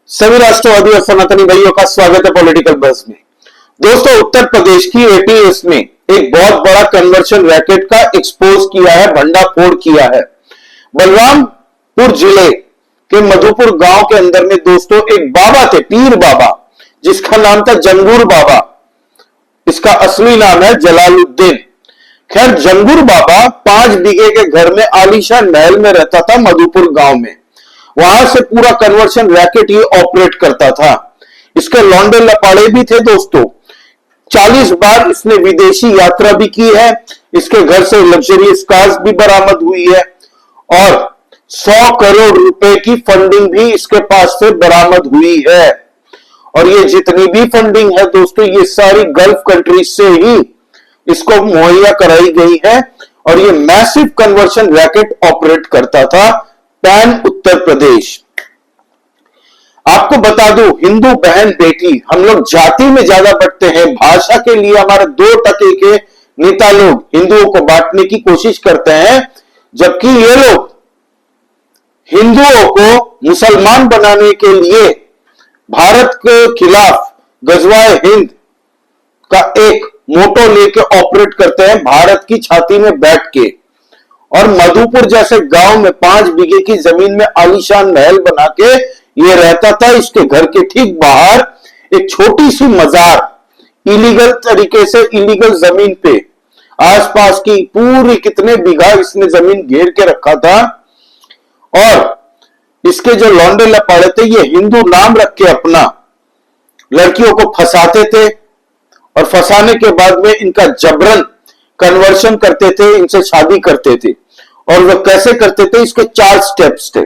सभी राष्ट्रवादी और सनातनी भाइयों का स्वागत है पॉलिटिकल बस में। दोस्तों, उत्तर प्रदेश की एटीएस ने एक बहुत बड़ा कन्वर्शन रैकेट का एक्सपोज किया है, भंडाफोड़ किया है। बलरामपुर जिले के मधुपुर गांव के अंदर में दोस्तों एक बाबा थे, पीर बाबा, जिसका नाम था जंगूर बाबा। इसका असली नाम है जलालुद्दीन। खैर, जंगूर बाबा 5 बीघे के घर में आलीशान महल में रहता था मधुपुर गांव में। वहां से पूरा कन्वर्शन रैकेट ये ऑपरेट करता था। इसके लौंडे लपाड़े भी थे दोस्तों। 40 बार इसने विदेशी यात्रा भी की है। इसके घर से लग्जरियस कार्स भी बरामद हुई है और 100 करोड़ रुपए की फंडिंग भी इसके पास से बरामद हुई है। और ये जितनी भी फंडिंग है दोस्तों, ये सारी गल्फ कंट्रीज से ही इसको मुहैया कराई गई है। और ये मैसिव कन्वर्शन रैकेट ऑपरेट करता था पैन उत्तर प्रदेश। आपको बता दूं, हिंदू बहन बेटी हम लोग जाति में ज्यादा बंटते हैं। भाषा के लिए हमारे 2% के नेता लोग हिंदुओं को बांटने की कोशिश करते हैं, जबकि ये लोग हिंदुओं को मुसलमान बनाने के लिए भारत के खिलाफ गजवाए हिंद का एक मोटो लेके ऑपरेट करते हैं, भारत की छाती में बैठ के। और मधुपुर जैसे गांव में 5 बीघे की जमीन में आलीशान महल बना के ये रहता था। इसके घर के ठीक बाहर एक छोटी सी मजार इलीगल तरीके से, इलीगल जमीन पे आसपास की पूरी कितने बीघा इसने जमीन घेर के रखा था। और इसके जो लौंडे लपाड़े थे, ये हिंदू नाम रख के अपना लड़कियों को फंसाते थे और फंसाने के बाद में इनका जबरन कन्वर्शन करते थे, इनसे शादी करते थे। और वो कैसे करते थे, इसके 4 स्टेप्स थे।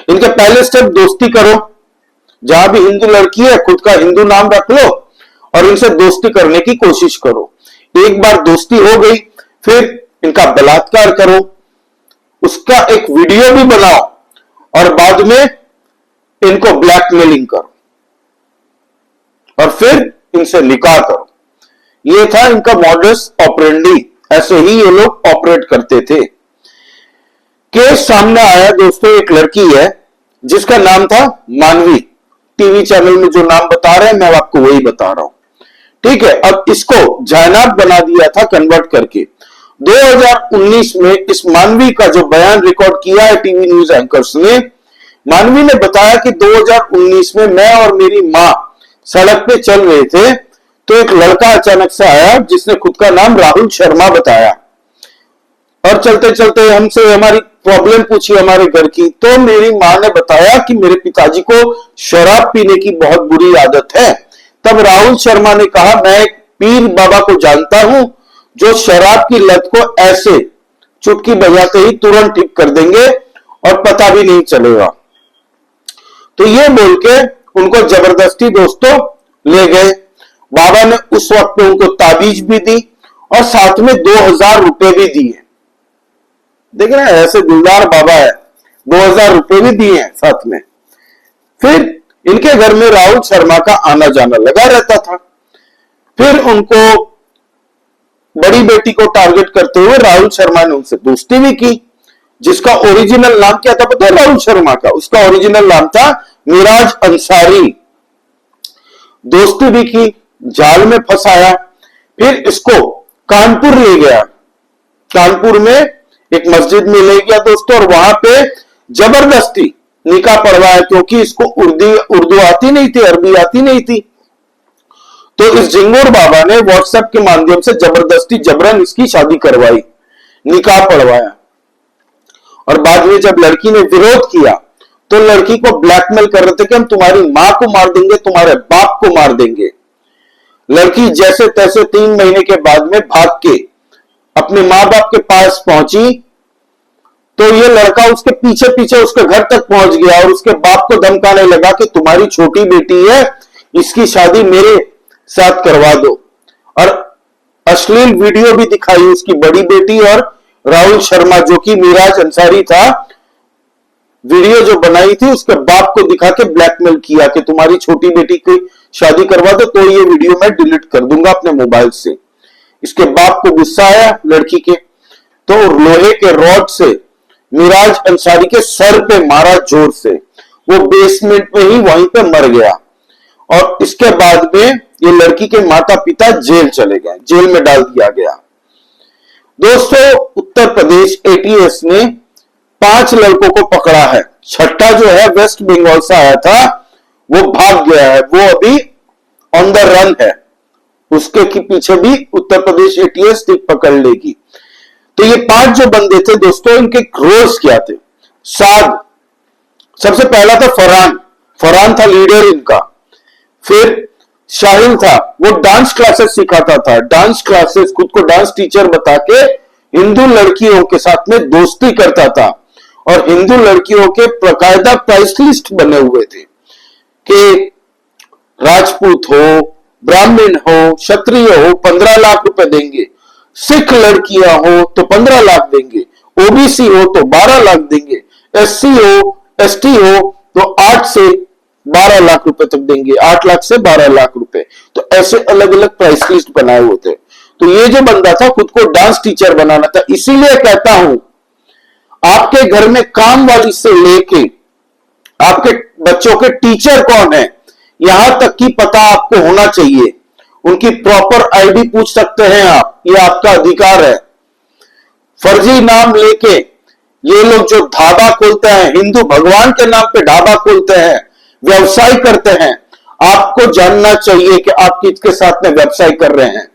इनके पहले स्टेप, दोस्ती करो। जहां भी हिंदू लड़की है, खुद का हिंदू नाम रख लो और इनसे दोस्ती करने की कोशिश करो। एक बार दोस्ती हो गई, फिर इनका बलात्कार करो, उसका एक वीडियो भी बनाओ और बाद में इनको ब्लैकमेलिंग करो और फिर इनसे निकाह करो। ये था इनका मॉडस ऑपरेंडी। ऐसे ही ये लोग ऑपरेट करते थे। केस सामने आया दोस्तों, एक लड़की है जिसका नाम था मानवी। टीवी चैनल में जो नाम बता रहे हैं मैं आपको वही बता रहा हूं, ठीक है। अब इसको जायनाब बना दिया था कन्वर्ट करके। 2019 में इस मानवी का जो बयान रिकॉर्ड किया है टीवी न्यूज एंकर्स ने, मानवी ने बताया कि 2019 में मैं और मेरी मां सड़क पे चल रहे थे तो एक लड़का अचानक से आया जिसने खुद का नाम राहुल शर्मा बताया और चलते चलते हमसे हमारी प्रॉब्लम पूछी हमारे घर की। तो मेरी मां ने बताया कि मेरे पिताजी को शराब पीने की बहुत बुरी आदत है। तब राहुल शर्मा ने कहा, मैं एक पीर बाबा को जानता हूं जो शराब की लत को ऐसे चुटकी बजाते ही तुरंत ठीक कर देंगे और पता भी नहीं चलेगा। तो ये बोल के उनको जबरदस्ती दोस्तों ले गए। बाबा ने उस वक्त पे उनको ताबीज भी दी और साथ में 2000 रुपए भी दिए। देख रहे हैं, ऐसे दिलदार बाबा है, 2000 रुपए भी दिए हैं साथ में। फिर इनके घर में राहुल शर्मा का आना जाना लगा रहता था। फिर उनको बड़ी बेटी को टारगेट करते हुए राहुल शर्मा ने उनसे दोस्ती भी की, जिसका ओरिजिनल नाम क्या था पता है राहुल शर्मा का? उसका ओरिजिनल नाम था मिराज अंसारी। दोस्ती भी की, जाल में फंसाया। फिर इसको कानपुर ले गया। कानपुर में एक मस्जिद में ले गया दोस्तों और वहां पे जबरदस्ती निकाह पढ़वाया, क्योंकि इसको उर्दू आती नहीं थी, अरबी आती नहीं थी। तो इस जिंगूर बाबा ने व्हाट्सएप के माध्यम से जबरदस्ती जबरन इसकी शादी करवाई, निकाह पढ़वाया। और बाद में जब लड़की ने विरोध किया तो लड़की को ब्लैकमेल कर रहे थे कि हम तुम्हारी मां को मार देंगे, तुम्हारे बाप को मार देंगे। लड़की जैसे तैसे 3 महीने के बाद में भाग के अपने मां बाप के पास पहुंची तो ये लड़का उसके पीछे पीछे उसके घर तक पहुंच गया और उसके बाप को धमकाने लगा कि तुम्हारी छोटी बेटी है, इसकी शादी मेरे साथ करवा दो। और अश्लील वीडियो भी दिखाई उसकी बड़ी बेटी और राहुल शर्मा, जो कि मिराज अंसारी था, वीडियो जो बनाई थी उसके बाप को दिखा के ब्लैकमेल किया कि तुम्हारी छोटी बेटी की शादी करवा दो तो ये वीडियो मैं डिलीट कर दूंगा अपने मोबाइल से। इसके बाप को गुस्सा आया लड़की के, तो लोहे के रॉड से मिराज अंसारी के सर पे मारा जोर से। वो बेसमेंट में ही वहीं पे मर गया। और इसके बाद में ये लड़की के माता पिता जेल चले गए, जेल में डाल दिया गया। दोस्तों, उत्तर प्रदेश एटीएस ने 5 लड़कों को पकड़ा है। छठा जो है वेस्ट बंगाल से आया था, वो भाग गया है, वो अभी ऑन द रन है। उसके पीछे भी उत्तर प्रदेश एटीएस पकड़ लेगी। तो ये 5 जो बंदे थे दोस्तों, इनके रोल्स क्या थे? साद सबसे पहला था फरहान था लीडर इनका। फिर शाहिल था, वो डांस क्लासेस सिखाता था, डांस क्लासेस, खुद को डांस टीचर बता के हिंदू लड़कियों के साथ में दोस्ती करता था। और हिंदू लड़कियों के बाकायदा प्राइस लिस्ट बने हुए थे कि राजपूत हो, ब्राह्मण हो, क्षत्रिय हो 15 लाख रुपए देंगे, सिख लड़कियां हो तो 15 लाख देंगे, ओबीसी हो तो 12 लाख देंगे, एससी हो, एसटी हो तो 8 से 12 लाख रुपए तक देंगे, 8 लाख से 12 लाख रुपए। तो ऐसे अलग अलग प्राइस लिस्ट बनाए हुए थे। तो ये जो बंदा था खुद को डांस टीचर बनाना था। इसीलिए कहता हूं, आपके घर में काम वाली से लेके आपके बच्चों के टीचर कौन है, यहां तक की पता आपको होना चाहिए। उनकी प्रॉपर आईडी पूछ सकते हैं आप, ये आपका अधिकार है। फर्जी नाम लेके ये लोग जो ढाबा खोलते हैं, हिंदू भगवान के नाम पे ढाबा खोलते हैं, व्यवसाय करते हैं, आपको जानना चाहिए कि आप किसके साथ में व्यवसाय कर रहे हैं।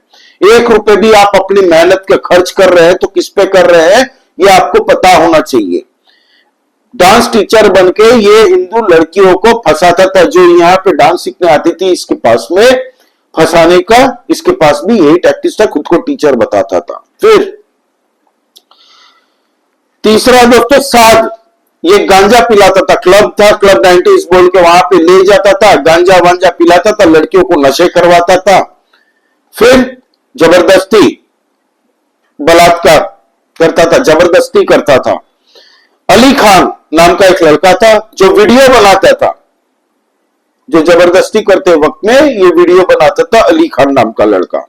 1 रुपए भी आप अपनी मेहनत के खर्च कर रहे हैं तो किस पे कर रहे हैं, ये आपको पता होना चाहिए। डांस टीचर बनके ये हिंदू लड़कियों को फंसाता था। जो यहां पे डांस सीखने आती थी इसके पास में फंसाने का, इसके पास भी यही टैक्टिक्स था, खुद को टीचर बताता था। फिर तीसरा दोस्तों साध, ये गांजा पिलाता था। क्लब था, क्लब 90s बोल के वहां पे ले जाता था, गांजा वांजा पिलाता था, लड़कियों को नशे करवाता था। फिर जबरदस्ती बलात्कार करता था, जबरदस्ती करता था। अली खान नाम का एक लड़का था जो वीडियो बनाता था, जो जबरदस्ती करते वक्त में ये वीडियो बनाता था, अली खान नाम का लड़का।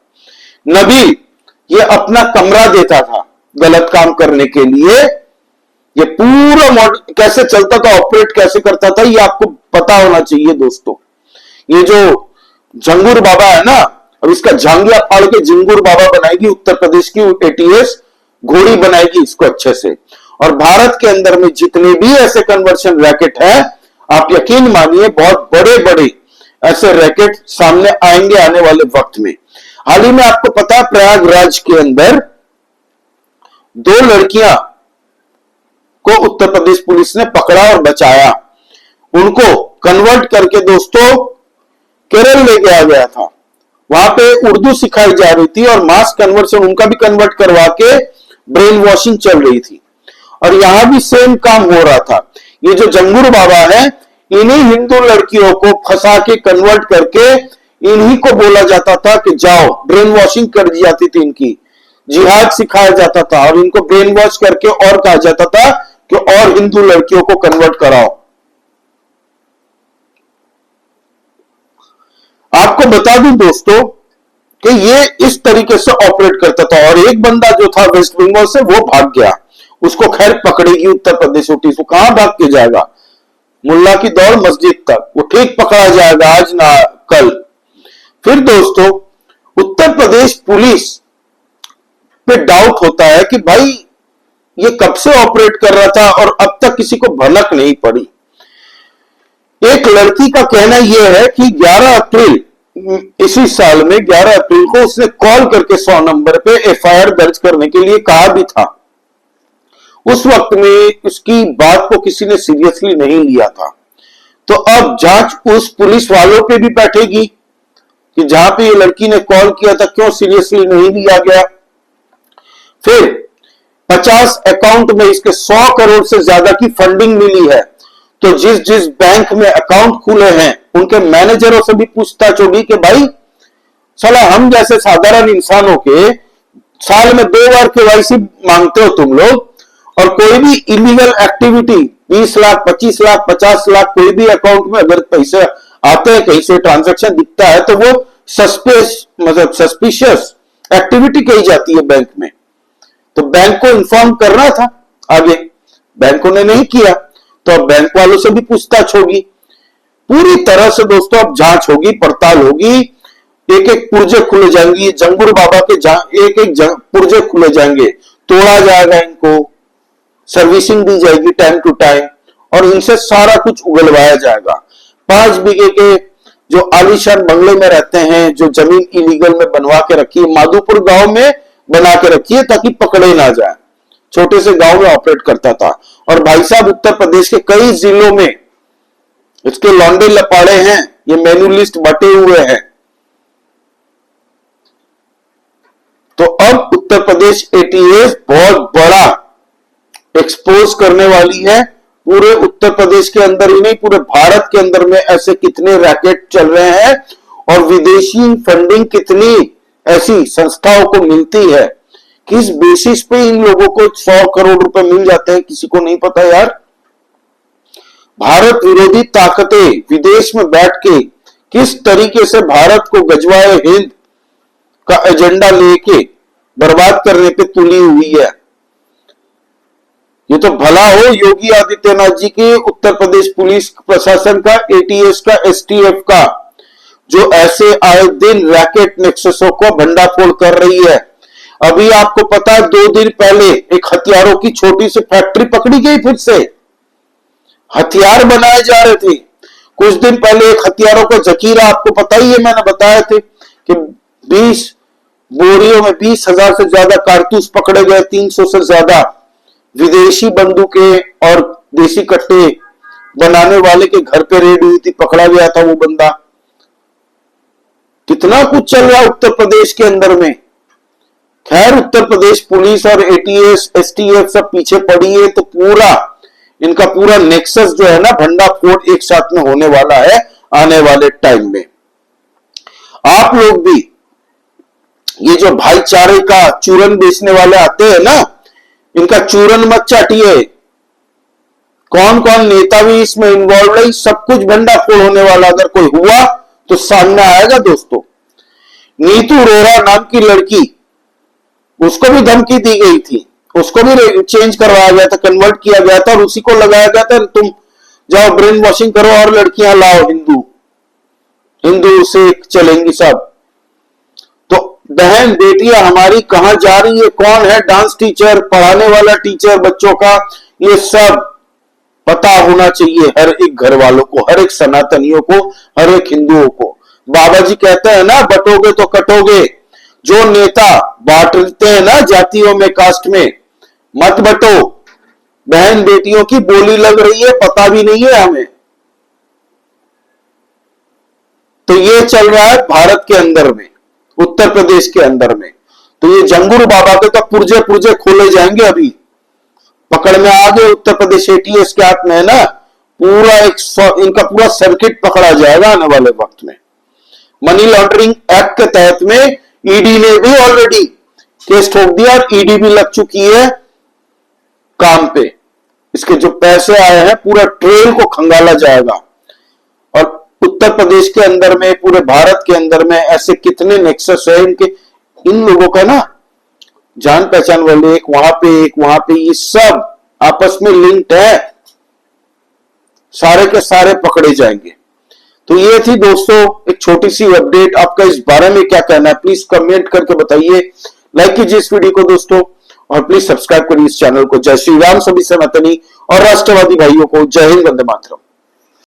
नबी, ये अपना कमरा देता था गलत काम करने के लिए। ये पूरा मॉडल कैसे चलता था, ऑपरेट कैसे करता था, ये आपको पता होना चाहिए दोस्तों। ये जो झंगुर बाबा है ना, अब इसका झांगिया फाड़ के झिंगुर बाबा बनाएगी उत्तर प्रदेश की एटीएस, घोड़ी बनाएगी इसको अच्छे से। और भारत के अंदर में जितने भी ऐसे कन्वर्शन रैकेट है, आप यकीन मानिए बहुत बड़े बड़े ऐसे रैकेट सामने आएंगे आने वाले वक्त में। हाल ही में आपको पता है प्रयागराज के अंदर 2 लड़कियां को उत्तर प्रदेश पुलिस ने पकड़ा और बचाया। उनको कन्वर्ट करके दोस्तों केरल ले गया गया था। वहां पे उर्दू सिखाई जा रही थी और मास कन्वर्शन उनका भी कन्वर्ट करवा के ब्रेन वॉशिंग चल रही थी। और यहां भी सेम काम हो रहा था। ये जो जंगूर बाबा है, इन्हीं हिंदू लड़कियों को फंसा के कन्वर्ट करके इन्हीं को बोला जाता था कि जाओ, ब्रेन वॉशिंग कर दी जाती थी इनकी, जिहाद सिखाया जाता था और इनको ब्रेन वॉश करके और कहा जाता था कि और हिंदू लड़कियों को कन्वर्ट कराओ। आपको बता दूं दोस्तों कि ये इस तरीके से ऑपरेट करता था। और एक बंदा जो था वेस्ट बंगाल से, वो भाग गया। उसको खैर पकड़ेगी उत्तर प्रदेश पुलिस, वो कहां भाग के जाएगा, मुल्ला की दौड़ मस्जिद तक, वो ठीक पकड़ा जाएगा आज ना कल। फिर दोस्तों उत्तर प्रदेश पुलिस पे डाउट होता है कि भाई ये कब से ऑपरेट कर रहा था और अब तक किसी को भनक नहीं पड़ी। एक लड़की का कहना यह है कि 11 अप्रैल इसी साल में 11 अप्रैल को उसने कॉल करके 100 नंबर पे एफआईआर दर्ज करने के लिए कहा भी था। उस वक्त में उसकी बात को किसी ने सीरियसली नहीं लिया था। तो अब जांच उस पुलिस वालों पे भी बैठेगी कि जहां पे ये लड़की ने कॉल किया था क्यों सीरियसली नहीं लिया गया। फिर 50 अकाउंट में इसके 100 करोड़ से ज्यादा की फंडिंग मिली है। तो जिस जिस बैंक में अकाउंट खुले हैं उनके मैनेजरों से भी पूछताछ होगी कि भाई साला हम जैसे साधारण इंसानों के साल में 2 बार केवाईसी मांगते हो तुम लोग, और कोई भी इलीगल एक्टिविटी 20 लाख 25 लाख 50 लाख कोई भी अकाउंट में अगर पैसे आते हैं, कहीं से ट्रांजैक्शन दिखता है तो वो सस्पिशियस एक्टिविटी कही जाती है बैंक में। तो बैंक को इन्फॉर्म करना था आगे, बैंकों ने नहीं किया। तो अब बैंक वालों से भी पूछताछ होगी। पूरी तरह से दोस्तों अब जांच होगी, पड़ताल होगी, एक एक पुर्जे खुले जाएंगी, जंगूर बाबा के एक एक पुर्जे खुले जाएंगे, तोड़ा जाएगा, इनको सर्विसिंग दी जाएगी टाइम टू टाइम और इनसे सारा कुछ उगलवाया जाएगा। 5 बीघे के जो आलीशान बंगले में रहते हैं, जो जमीन इलीगल में बनवा के रखी है, माधोपुर गांव में बना के रखी है ताकि पकड़े ना जाए। छोटे से गांव में ऑपरेट करता था और भाई साहब उत्तर प्रदेश के कई जिलों में इसके लौंडे लपाड़े हैं, ये मेनू लिस्ट बटे हुए हैं। तो अब उत्तर प्रदेश एटीएस बहुत बड़ा एक्सपोज करने वाली है। पूरे उत्तर प्रदेश के अंदर ही नहीं, पूरे भारत के अंदर में ऐसे कितने रैकेट चल रहे हैं और विदेशी फंडिंग कितनी ऐसी संस्थाओं को मिलती है, किस बेसिस पे इन लोगों को 100 करोड़ रुपए मिल जाते हैं, किसी को नहीं पता यार। भारत विरोधी ताकतें विदेश में बैठ के किस तरीके से भारत को गजवाए हिंद का एजेंडा लेके बर्बाद करने पे तुली हुई है। ये तो भला हो योगी आदित्यनाथ जी के उत्तर प्रदेश पुलिस प्रशासन का, एटीएस का, एसटीएफ का, जो ऐसे आए दिन रैकेट नेक्ससों को भंडाफोड़ कर रही है। अभी आपको पता है 2 दिन पहले एक हथियारों की छोटी सी फैक्ट्री पकड़ी गई, फिर से हथियार बनाए जा रहे थे। कुछ दिन पहले एक हथियारों का जखीरा, आपको पता ही है, मैंने बताया थे कि 20 बोरियों में 20,000 से ज्यादा कारतूस पकड़े गए, 300 से ज्यादा विदेशी बंदूकें और देसी कट्टे बनाने वाले के घर पे रेड हुई थी, पकड़ा गया था वो बंदा। कितना कुछ चल रहा है उत्तर प्रदेश के अंदर में। खैर उत्तर प्रदेश पुलिस और एटीएस एसटीएफ सब पीछे पड़ी है, तो इनका पूरा नेक्सस जो है ना, भंडाफोड़ एक साथ में होने वाला है आने वाले टाइम में। आप लोग भी ये जो भाईचारे का चूरन बेचने वाले आते हैं ना, इनका चूरन मत चाटिए। कौन कौन नेता भी इसमें इन्वॉल्व है, सब कुछ भंडाफोड़ होने वाला अगर कोई हुआ तो सामने आएगा दोस्तों। नीतू अरोड़ा नाम की लड़की, उसको भी धमकी दी गई थी, उसको भी चेंज करवाया गया था, कन्वर्ट किया गया था और उसी को लगाया गया था तुम जाओ ब्रेन वॉशिंग करो और लड़कियां लाओ, हिंदू सिख चलेंगी सब। तो बहन बेटियां हमारी कहां जा रही है, कौन है डांस टीचर, पढ़ाने वाला टीचर बच्चों का, ये सब पता होना चाहिए हर एक घर वालों को, हर एक सनातनियों को, हर एक हिंदुओं को। बाबा जी कहते हैं ना, बटोगे तो कटोगे। जो नेता बांटते हैं ना जातियों में, कास्ट में, मत बटो। बहन बेटियों की बोली लग रही है, पता भी नहीं है हमें। तो ये चल रहा है भारत के अंदर में, उत्तर प्रदेश के अंदर में। तो ये जंगूर बाबा के तो पुर्जे पुर्जे खोले जाएंगे। अभी पकड़ में आ गए उत्तर प्रदेश एटीएस के हाथ में है ना, पूरा इनका पूरा सर्किट पकड़ा जाएगा आने वाले वक्त में। मनी लॉन्ड्रिंग एक्ट के तहत में ईडी ने भी ऑलरेडी केस ठोक दिया और ईडी भी लग चुकी है काम पे। इसके जो पैसे आए हैं पूरा ट्रेल को खंगाला जाएगा। और उत्तर प्रदेश के अंदर में, पूरे भारत के अंदर में ऐसे कितने नेक्सस है इनके, इन लोगों का ना जान पहचान वाले, एक वहां पे एक वहां पे, ये सब आपस में लिंक्ड है, सारे के सारे पकड़े जाएंगे। तो ये थी दोस्तों एक छोटी सी अपडेट। आपका इस बारे में क्या कहना है प्लीज कमेंट करके बताइए। लाइक कीजिए इस वीडियो को दोस्तों और प्लीज सब्सक्राइब करिए इस चैनल को। जय श्री राम सभी सनातनी और राष्ट्रवादी भाइयों को। जय हिंद, वंदे मातरम।